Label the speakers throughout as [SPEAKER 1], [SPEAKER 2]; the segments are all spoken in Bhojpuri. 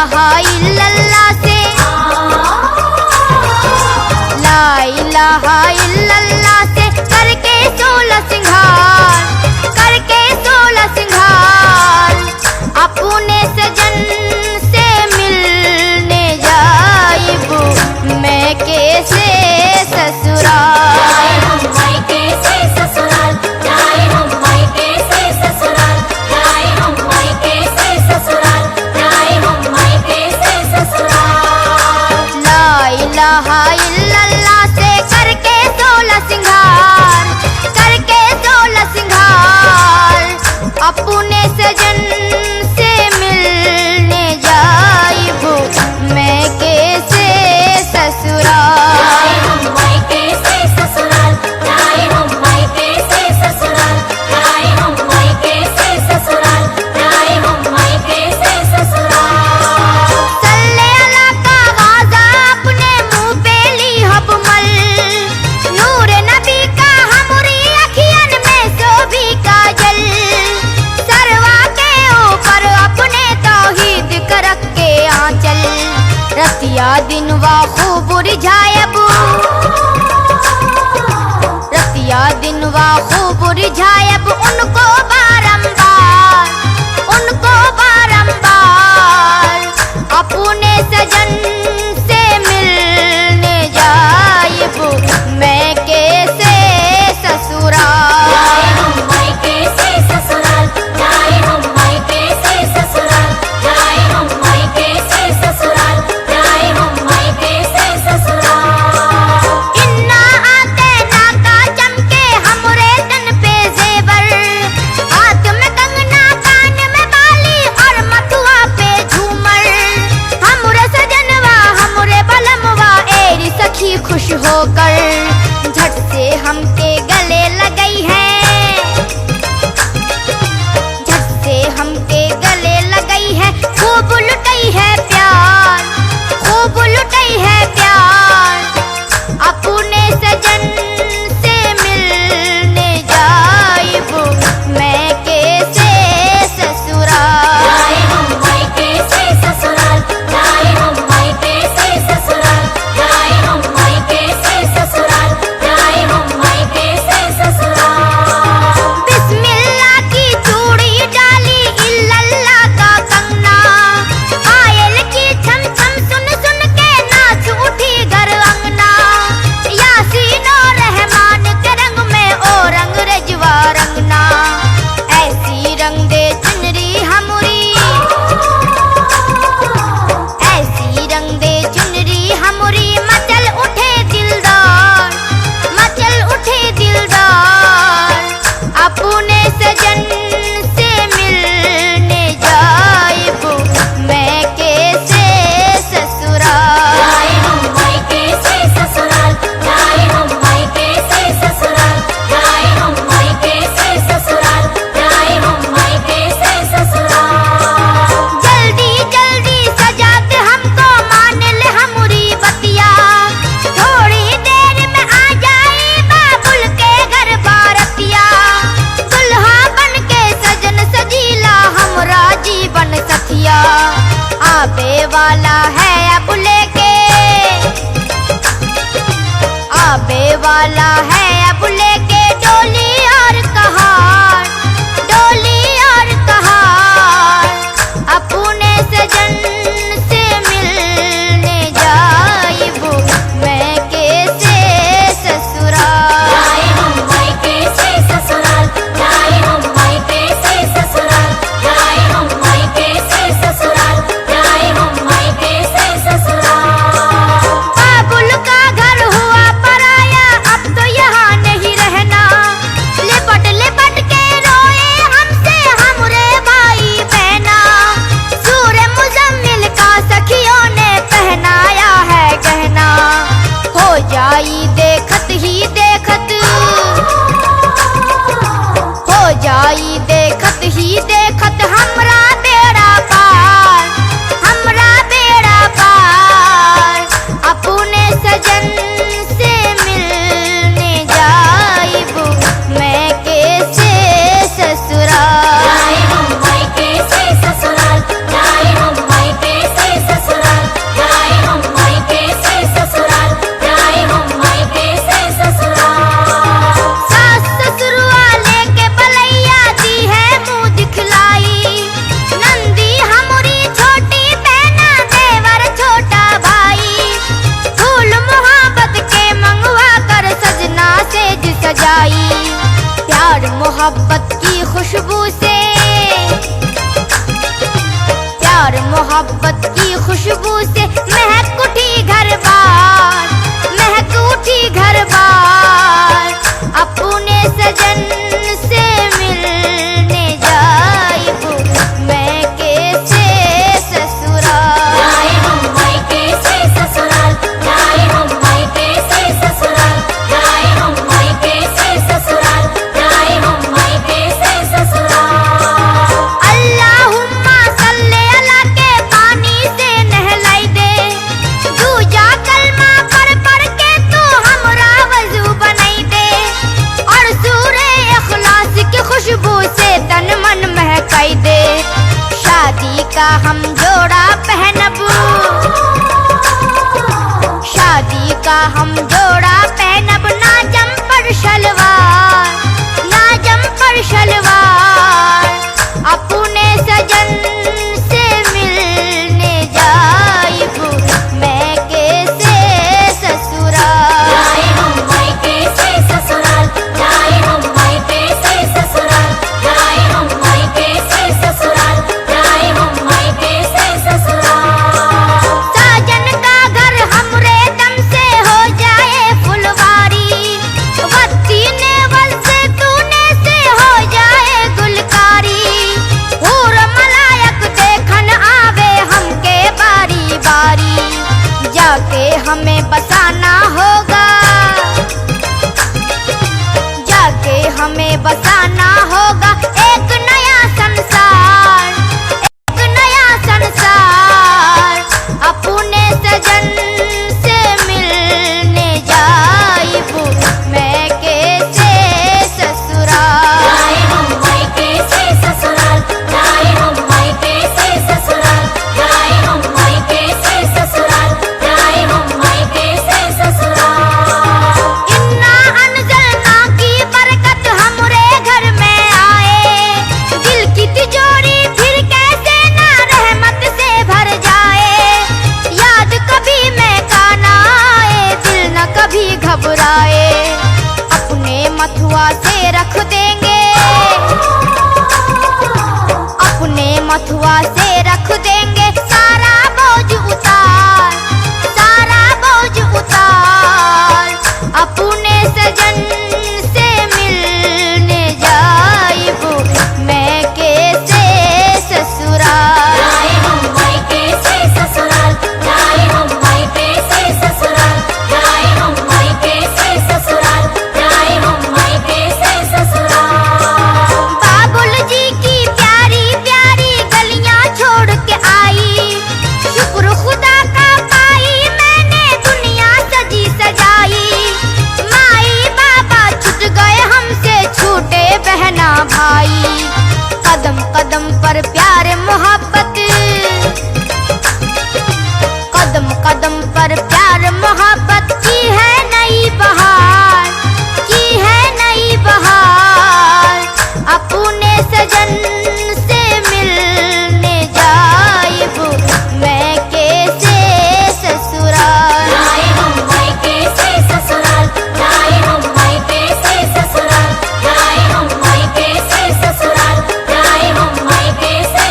[SPEAKER 1] इलाहा इल्लल्लाह से, ला इलाहा इल्लल्लाह से करके 16 सिंगार, करके 16 सिंगार अपने सजन से मिलने जाइबू मैं कैसे ससुराल।
[SPEAKER 2] मैं कैसे ससुराल जाए हम, मैं कैसे ससुराल जाए हम, मैं कैसे ससुराल जाए हम, मैं कैसे ससुराल।
[SPEAKER 1] ला इलाहा इल्लल्लाह से करके 16 सिंगार, करके 16 सिंगार अपने सजन से मिलने जाइबू मैं कैसे ससुराल।
[SPEAKER 2] मैं कैसे ससुराल जाए हम, मैं कैसे ससुराल जाए हम, मैं कैसे ससुराल जाए हम, मैं कैसे ससुराल।
[SPEAKER 1] सल्ले अला का गाज़ा अपने मुंह पे ली हबमल, नूर नबी का हमारी अखियन में शोभी काजल, सरवा के ऊपर अपने तौहीद करक के आंचल, रतिया दिनवा खूब रिझायबू, रतिया दिनवा खूब रिझायब उनको बारंबार, उनको बारंबार अपने सजन से मिलने जाइबू मैं कैसे ससुराल।
[SPEAKER 2] मैं कैसे ससुराल जाए हम, मैं कैसे ससुराल जाए हम, मैं कैसे ससुराल जाए हम, मैं कैसे ससुराल।
[SPEAKER 1] इन्ना आते ना का चमके हमरे तन पे जेवर, हाथ में कंगना कान में बाली और मथुआ पे झूमर, हमरे सजनवा हमरे बलमवा एरी सखी खुश होकर झट से हमके गले लगई है, झट से हमके गले लगई है, खूब लुटई है प्यार, खूब लुटई है प्यार अपने सजन से मिलने जाइबू मैं कैसे ससुराल।
[SPEAKER 2] मैं कैसे ससुराल जाए हम, मैं कैसे ससुराल जाए हम, मैं कैसे ससुराल जाए हम, मैं कैसे ससुराल।
[SPEAKER 1] बिस्मिल्लाह की चूड़ी डाली इल्लल्लाह का कंगना, पायल की छम छम सुन सुन के नाच उठी घर अंगना, यासीन और रहमान के रंग में ओ रंग रजवा रंगना, ऐसी रंग दे चुनरी हमरी, ऐसी रंग दे चुनरी हमरी मचल उठे दिलदार, मचल उठे दिलदार अपने सजन से मिलने जाइबू मैं कैसे ससुराल।
[SPEAKER 2] मैं कैसे ससुराल जाए हम, मैं कैसे ससुराल जाए हम, मैं कैसे ससुराल जाए हम, मैं कैसे ससुराल।
[SPEAKER 1] जल्दी जल्दी सजात हमको मान ले हमरी बतिया, थोड़ी देर में आ जाए बाबुल के घर बारतिया, दुल्हा बन के सजन सजीला हमरा जीवन सथिया, आबे वाला है अब लेके, आबे वाला है अब लेके डोली और कहार, डोली और कहार अपने सजन से मिलने जाइबू मैं कैसे ससुराल।
[SPEAKER 2] मैं कैसे ससुराल जाए हम, मैं कैसे ससुराल जाए हम, मैं कैसे ससुराल जाए हम, मैं कैसे ससुराल।
[SPEAKER 1] बाबुल का घर हुआ पराया अब तो यहाँ का हम जोड़ा पहनब, शादी का हम जोड़ा पहनब, ना जम्पर शलवार, ना जम्पर शलवार, अपने सजन से मिलने जाइब मैं कैसे ससुराल।
[SPEAKER 2] जाए हम मायके से ससुराल, जाए हम मायके से ससुराल, जाए हम मायके से ससुराल, जाए हम मायके से ससुराल।
[SPEAKER 1] साजन का घर हमरे दम से हो जाए फुलवारी, वत्ती नेवल से तूने से हो जाए गुलकारी, हूर मलायक देखन आवे हमके बारी बारी, जाके हमें बसाना होगा, जाके हमें बसाना होगा एक नया संसार, एक नया संसार, अपने सजन से मिलने जाइब मैं कैसे ससुराल।
[SPEAKER 2] जाए हम मायके से ससुराल, जाए हम मायके से ससुराल, जाए हम मायके से ससुराल, जाए हम मायके से ससुराल।
[SPEAKER 1] इन्ना अनजलना की बरकत हमरे घर में आए, दिल की तिजोरी फिर कैसे ना रहमत से भर जाए, याद कभी मैं का ना आए, दिल न कभी घबराए, अपने मथुआ से रख देंगे, अपने मथुआ से रख देंगे सारा बोझ उतार, सारा बोझ उतार, अपने सजन से मिलने जाइब मैं कैसे ससुराल।
[SPEAKER 2] जाए हम मायके से ससुराल, जाए हम मायके से ससुराल, जाए हम मायके से ससुराल, जाए हम मायके से ससुराल।
[SPEAKER 1] बाबुल जी की प्यारी प्यारी गलियां छोड़ के आई, शुक्र खुदा का पाई मैंने दुनिया सजी सजाई, माई बाबा छूट गए हमसे छूटे बहना भाई, कदम कदम पर प्यार मोहब्बत, कदम कदम पर प्यार मोहब्बत की है नई बहार, की है नई बहार, अपने सजन से मिलने जाइब मैं कैसे ससुराल।
[SPEAKER 2] जाए हम मायके से ससुराल, जाए हम मायके से ससुराल, जाए हम मायके से ससुराल, जाए हम मायके से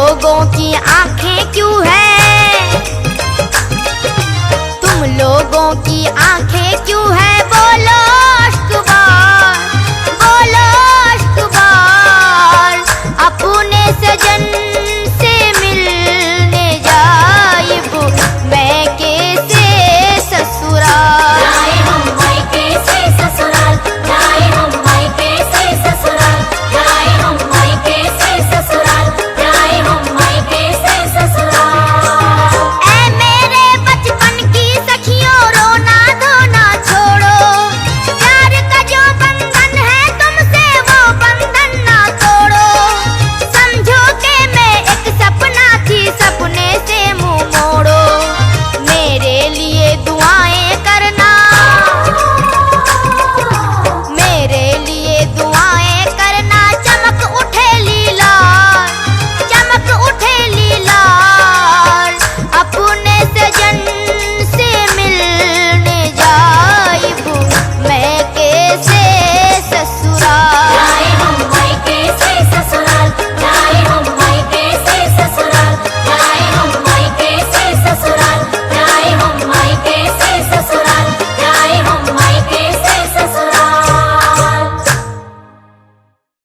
[SPEAKER 1] लोगों की आंखें क्यों है